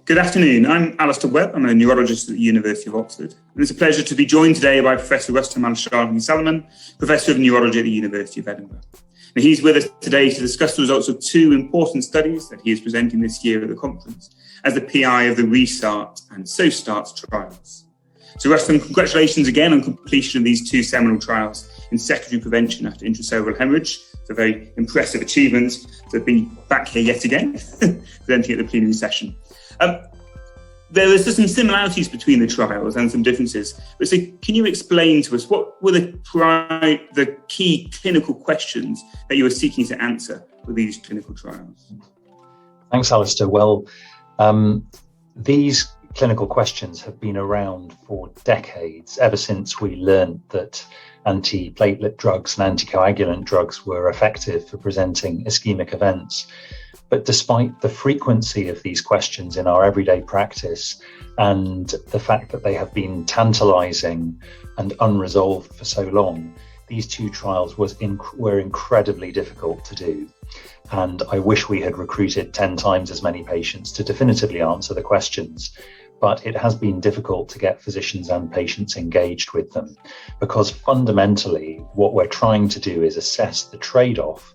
Good afternoon. I'm Alastair Webb. I'm a neurologist at the University of Oxford. And it's a pleasure to be joined today by Professor Rustam al-Shahi Salman, Professor of Neurology at the University of Edinburgh. Now, he's with us today to discuss the results of two important studies that he is presenting this year at the conference as the PI of the RESTART and SoSTART trials. So Rustam, congratulations again on completion of these two seminal trials in secondary prevention after intracerebral hemorrhage. It's a very impressive achievement to be back here yet again, presenting at the plenary session. There are some similarities between the trials and some differences. But so can you explain to us what were the key clinical questions that you were seeking to answer with these clinical trials? Thanks, Alastair. Well, these clinical questions have been around for decades, ever since we learned that antiplatelet drugs and anticoagulant drugs were effective for preventing ischemic events. But despite the frequency of these questions in our everyday practice and the fact that they have been tantalizing and unresolved for so long, these two trials were incredibly difficult to do. And I wish we had recruited 10 times as many patients to definitively answer the questions. But it has been difficult to get physicians and patients engaged with them, because fundamentally what we're trying to do is assess the trade-off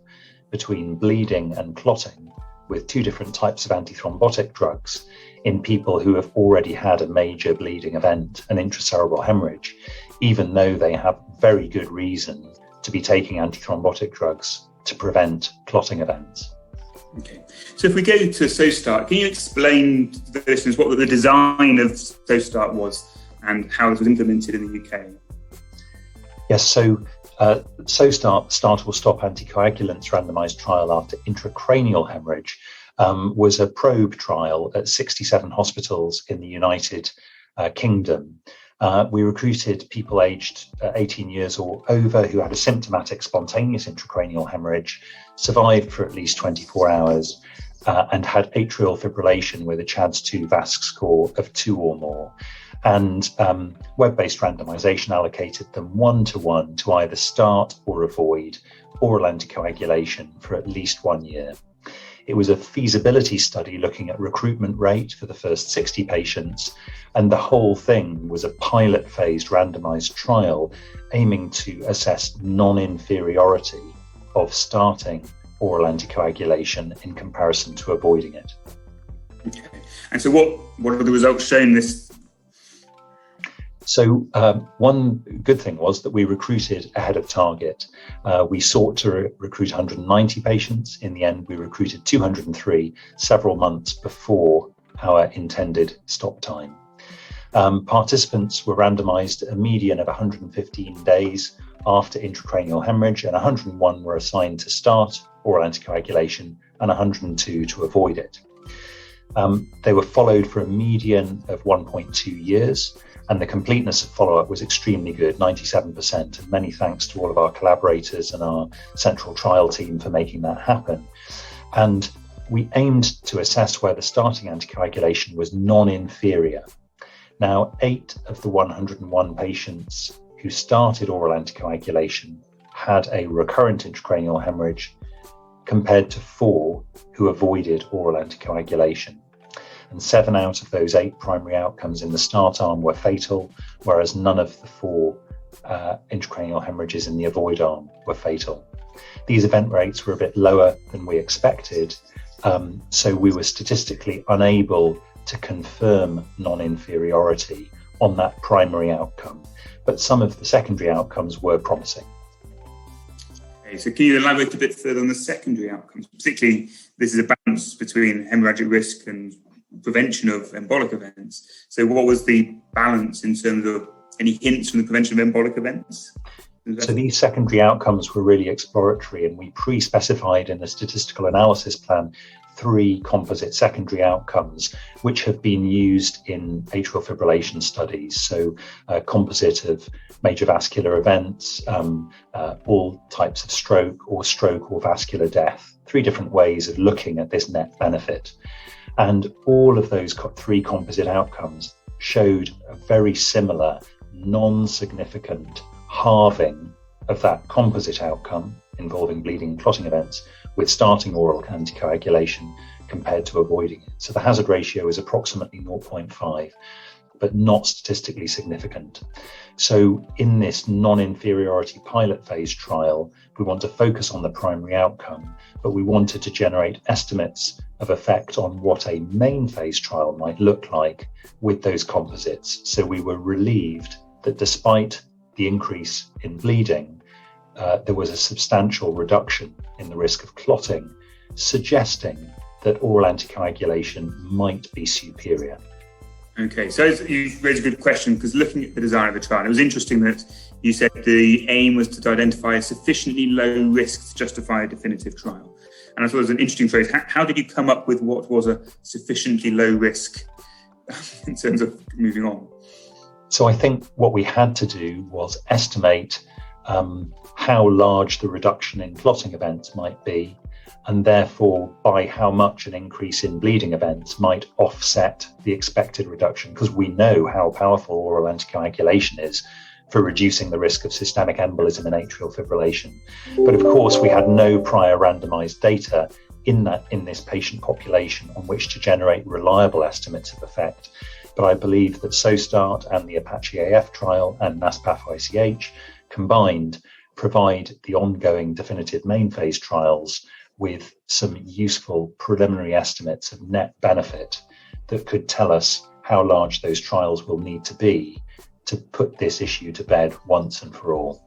between bleeding and clotting with two different types of antithrombotic drugs in people who have already had a major bleeding event, an intracerebral hemorrhage, even though they have very good reason to be taking antithrombotic drugs to prevent clotting events. Okay, so if we go to SoSTART, can you explain to the listeners what the design of SoSTART was and how it was implemented in the UK? Yes, so SoSTART, Start or Stop Anticoagulants randomized trial after intracranial hemorrhage, was a probe trial at 67 hospitals in the United Kingdom. We recruited people aged 18 years or over who had a symptomatic spontaneous intracranial hemorrhage, survived for at least 24 hours, and had atrial fibrillation with a CHADS2 VASC score of 2 or more. And Webb-based randomization allocated them 1-to-1 to either start or avoid oral anticoagulation for at least 1 year. It was a feasibility study looking at recruitment rate for the first 60 patients, and the whole thing was a pilot phased randomized trial aiming to assess non-inferiority of starting oral anticoagulation in comparison to avoiding it. Okay. And so what are the results showing this? So one good thing was that we recruited ahead of target. We sought to recruit 190 patients. In the end, we recruited 203 several months before our intended stop time. Participants were randomized a median of 115 days after intracranial hemorrhage, and 101 were assigned to start oral anticoagulation and 102 to avoid it. They were followed for a median of 1.2 years. And the completeness of follow-up was extremely good, 97%. And many thanks to all of our collaborators and our central trial team for making that happen. And we aimed to assess whether starting anticoagulation was non-inferior. Now, 8 of the 101 patients who started oral anticoagulation had a recurrent intracranial hemorrhage, compared to 4 who avoided oral anticoagulation. And 7 out of those 8 primary outcomes in the start arm were fatal, whereas none of the 4 intracranial hemorrhages in the avoid arm were fatal. These event rates were a bit lower than we expected, so we were statistically unable to confirm non-inferiority on that primary outcome, but some of the secondary outcomes were promising. Okay, so can you elaborate a bit further on the secondary outcomes? Particularly, this is a balance between hemorrhagic risk and prevention of embolic events. So what was the balance in terms of any hints from the prevention of embolic events? So these secondary outcomes were really exploratory, and we pre-specified in the statistical analysis plan 3 composite secondary outcomes, which have been used in atrial fibrillation studies. So a composite of major vascular events, all types of stroke or vascular death, 3 different ways of looking at this net benefit. And all of those 3 composite outcomes showed a very similar non-significant halving of that composite outcome involving bleeding and clotting events with starting oral anticoagulation compared to avoiding it. So the hazard ratio is approximately 0.5, but not statistically significant. So in this non-inferiority pilot phase trial, we want to focus on the primary outcome, but we wanted to generate estimates of effect on what a main phase trial might look like with those composites. So we were relieved that despite the increase in bleeding, there was a substantial reduction in the risk of clotting, suggesting that oral anticoagulation might be superior. Okay, so you raised a good question, because looking at the design of the trial, it was interesting that you said the aim was to identify a sufficiently low risk to justify a definitive trial. And I thought it was an interesting phrase. How did you come up with what was a sufficiently low risk in terms of moving on? So I think what we had to do was estimate how large the reduction in clotting events might be, and therefore by how much an increase in bleeding events might offset the expected reduction, because we know how powerful oral anticoagulation is for reducing the risk of systemic embolism and atrial fibrillation. But of course, we had no prior randomized data in this patient population on which to generate reliable estimates of effect. But I believe that SoSTART and the Apache AF trial and NASPAF-ICH combined provide the ongoing definitive main phase trials with some useful preliminary estimates of net benefit that could tell us how large those trials will need to be to put this issue to bed once and for all.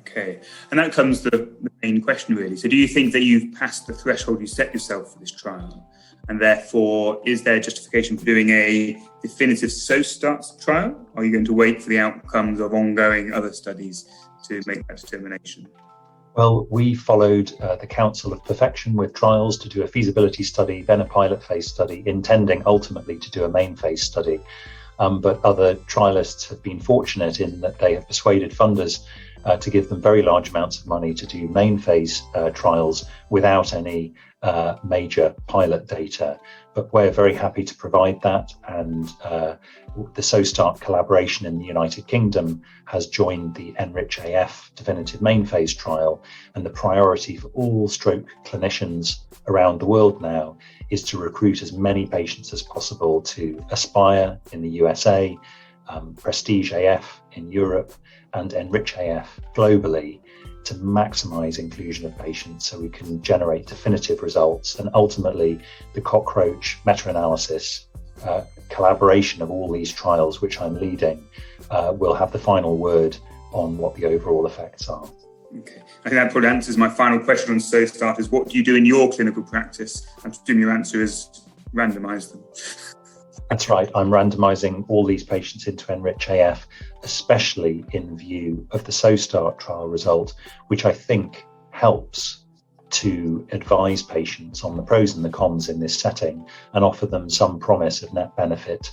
Okay, and that comes to the main question really. So do you think that you've passed the threshold you set yourself for this trial? And therefore, is there justification for doing a definitive SoSTART trial? Or are you going to wait for the outcomes of ongoing other studies to make that determination? Well, we followed the counsel of perfection with trials to do a feasibility study, then a pilot phase study, intending ultimately to do a main phase study. But other trialists have been fortunate in that they have persuaded funders to give them very large amounts of money to do main phase trials without any major pilot data. But we're very happy to provide that, and the SoSTART collaboration in the United Kingdom has joined the ENRICH-AF definitive main phase trial, and the priority for all stroke clinicians around the world now is to recruit as many patients as possible to ASPIRE in the USA, PRESTIGE-AF in Europe, and ENRICH-AF globally, to maximize inclusion of patients so we can generate definitive results. And ultimately, the cockroach meta-analysis collaboration of all these trials, which I'm leading, will have the final word on what the overall effects are. Okay, I think that probably answers my final question on SoSTART, is what do you do in your clinical practice? I'm assuming your answer is randomise them. That's right. I'm randomising all these patients into ENRICH-AF, especially in view of the SoSTART trial result, which I think helps to advise patients on the pros and the cons in this setting and offer them some promise of net benefit.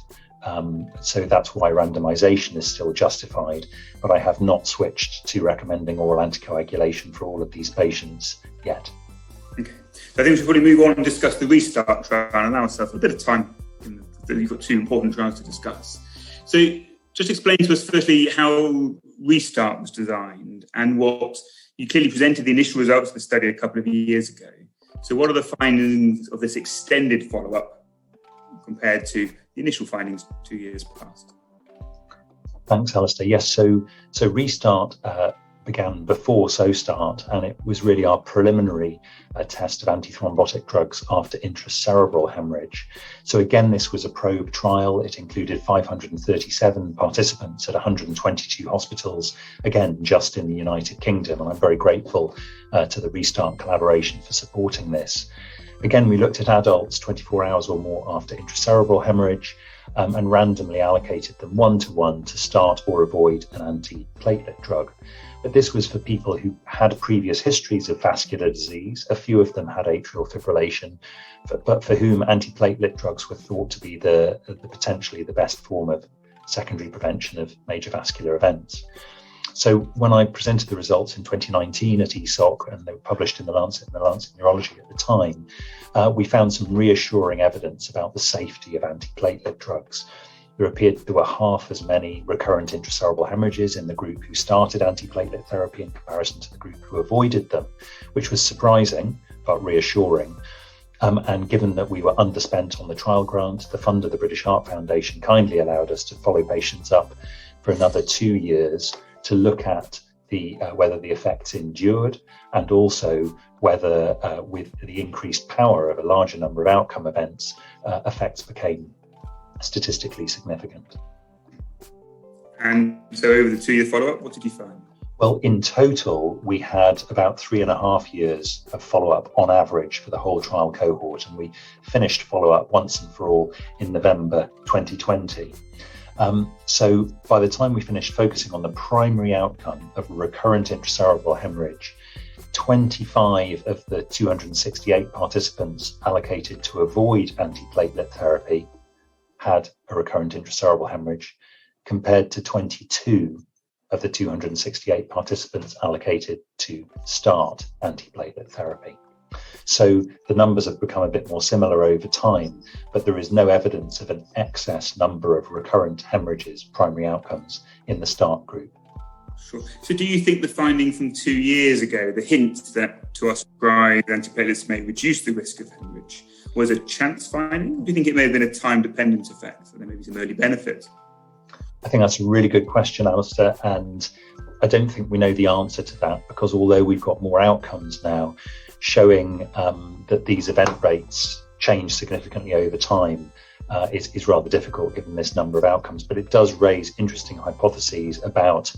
So that's why randomisation is still justified, but I have not switched to recommending oral anticoagulation for all of these patients yet. Okay, so I think we should probably move on and discuss the RESTART trial and allow ourselves a bit of time. You've got two important trials to discuss. So just explain to us firstly how RESTART was designed and what you clearly presented the initial results of the study a couple of years ago. So what are the findings of this extended follow-up compared to the initial findings 2 years past? Thanks, Alastair. Yes, so RESTART began before SoSTART, and it was really our preliminary test of antithrombotic drugs after intracerebral hemorrhage. So again, this was a probe trial. It included 537 participants at 122 hospitals, again, just in the United Kingdom. And I'm very grateful to the RESTART collaboration for supporting this. Again, we looked at adults 24 hours or more after intracerebral hemorrhage and randomly allocated them 1-to-1 to start or avoid an antiplatelet drug. But this was for people who had previous histories of vascular disease. A few of them had atrial fibrillation, but for whom antiplatelet drugs were thought to be the potentially the best form of secondary prevention of major vascular events. So when I presented the results in 2019 at ESOC, and they were published in the Lancet Neurology at the time, we found some reassuring evidence about the safety of antiplatelet drugs. there were half as many recurrent intracerebral hemorrhages in the group who started antiplatelet therapy in comparison to the group who avoided them, which was surprising but reassuring. And given that we were underspent on the trial grant, the fund of the British Heart Foundation kindly allowed us to follow patients up for another 2 years to look at whether the effects endured, and also whether with the increased power of a larger number of outcome events, effects became statistically significant. And so over the 2-year follow-up, what did you find? Well, in total, we had about 3.5 years of follow-up on average for the whole trial cohort, and we finished follow-up once and for all in November 2020. So by the time we finished focusing on the primary outcome of recurrent intracerebral hemorrhage, 25 of the 268 participants allocated to avoid antiplatelet therapy had a recurrent intracerebral hemorrhage, compared to 22 of the 268 participants allocated to start antiplatelet therapy. So the numbers have become a bit more similar over time, but there is no evidence of an excess number of recurrent hemorrhages, primary outcomes, in the START group. Sure. So do you think the finding from 2 years ago, the hint that to us antiplatelets may reduce the risk of hemorrhage, was a chance finding? Or do you think it may have been a time-dependent effect, so there may be some early benefit? I think that's a really good question, Alastair, and I don't think we know the answer to that, because although we've got more outcomes now showing that these event rates change significantly over time, is rather difficult given this number of outcomes. But it does raise interesting hypotheses about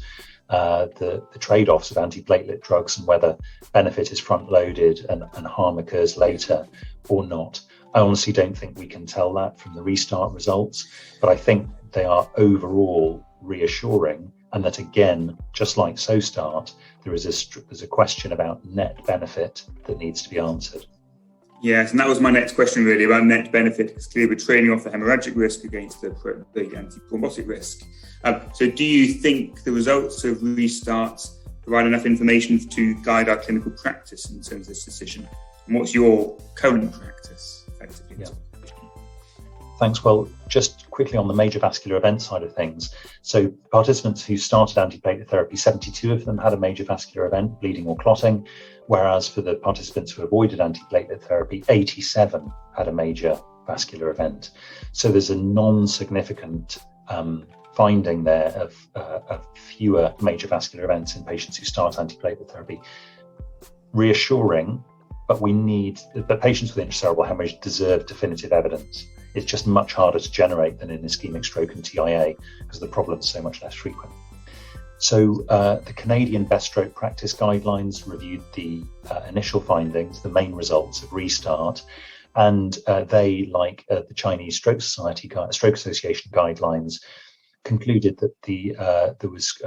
the trade-offs of antiplatelet drugs and whether benefit is front-loaded and harm occurs later or not. I honestly don't think we can tell that from the RESTART results, but I think they are overall reassuring, and that again, just like SoSTART, there's a question about net benefit that needs to be answered. Yes, and that was my next question really, about net benefit. It's clear we're trading off the hemorrhagic risk against the antithrombotic risk. So do you think the results of RESTART provide enough information to guide our clinical practice in terms of this decision? And what's your current practice, effectively? Yeah. Thanks. Well, just quickly on the major vascular event side of things. So participants who started antiplatelet therapy, 72 of them had a major vascular event, bleeding or clotting, whereas for the participants who avoided antiplatelet therapy, 87 had a major vascular event. So there's a non-significant finding there of fewer major vascular events in patients who start antiplatelet therapy. Reassuring, but the patients with intracerebral hemorrhage deserve definitive evidence. It's just much harder to generate than in ischemic stroke and TIA because the problem is so much less frequent. So the Canadian Best Stroke Practice Guidelines reviewed the initial findings, the main results of RESTART, and they, like the Chinese Stroke Association guidelines, concluded that there was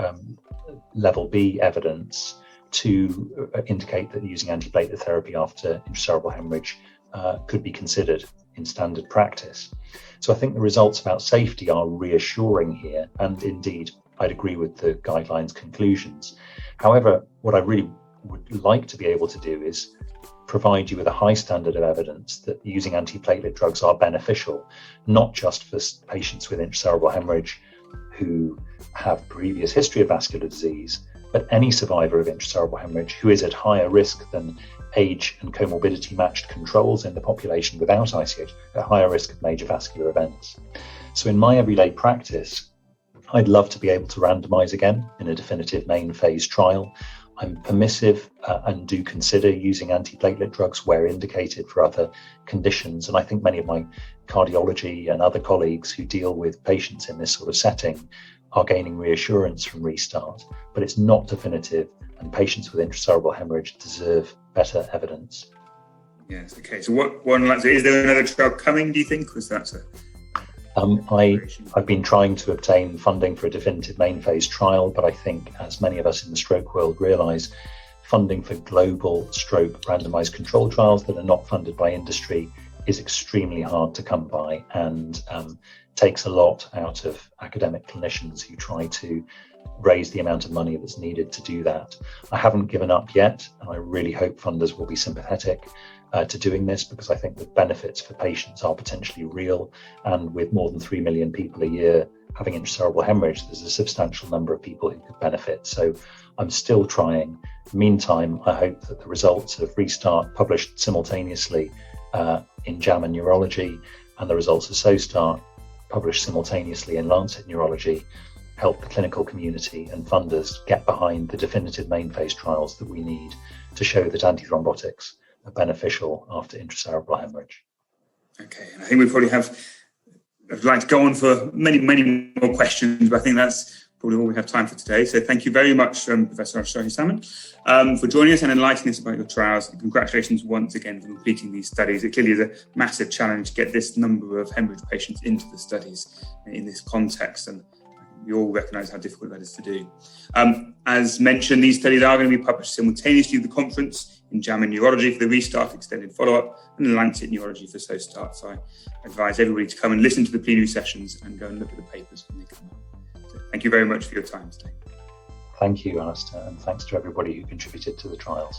level B evidence to indicate that using antiplatelet therapy after intracerebral hemorrhage could be considered in standard practice. So I think the results about safety are reassuring here, and indeed I'd agree with the guidelines conclusions. However, what I really would like to be able to do is provide you with a high standard of evidence that using antiplatelet drugs are beneficial, not just for patients with intracerebral hemorrhage who have previous history of vascular disease, but any survivor of intracerebral hemorrhage who is at higher risk than age and comorbidity matched controls in the population without ICH, at higher risk of major vascular events. So in my everyday practice, I'd love to be able to randomise again in a definitive main phase trial. I'm permissive and do consider using antiplatelet drugs where indicated for other conditions. And I think many of my cardiology and other colleagues who deal with patients in this sort of setting are gaining reassurance from RESTART, but it's not definitive, and patients with intracerebral hemorrhage deserve better evidence. Yes, okay. So is there another trial coming, do you think? Was that I've been trying to obtain funding for a definitive main phase trial, but I think, as many of us in the stroke world realise, funding for global stroke randomised control trials that are not funded by industry is extremely hard to come by, and takes a lot out of academic clinicians who try to raise the amount of money that's needed to do that. I haven't given up yet, and I really hope funders will be sympathetic to doing this, because I think the benefits for patients are potentially real, and with more than 3 million people a year having intracerebral hemorrhage, there's a substantial number of people who could benefit. So I'm still trying. Meantime, I hope that the results of RESTART, published simultaneously in JAMA Neurology, and the results of SoSTART, published simultaneously in Lancet Neurology, help the clinical community and funders get behind the definitive main phase trials that we need to show that antithrombotics are beneficial after intracerebral hemorrhage. Okay, and I think we probably I'd like to go on for many more questions, but I think that's probably all we have time for today. So thank you very much, Professor al-Shahi Salman, for joining us and enlightening us about your trials. And congratulations once again for completing these studies. It clearly is a massive challenge to get this number of hemorrhage patients into the studies in this context, and we all recognise how difficult that is to do. As mentioned, these studies are going to be published simultaneously with the conference in JAMA Neurology for the RESTART extended follow-up, and in Lancet Neurology for SoSTART. So I advise everybody to come and listen to the plenary sessions and go and look at the papers when they come out. So thank you very much for your time today. Thank you, Alastair, and thanks to everybody who contributed to the trials.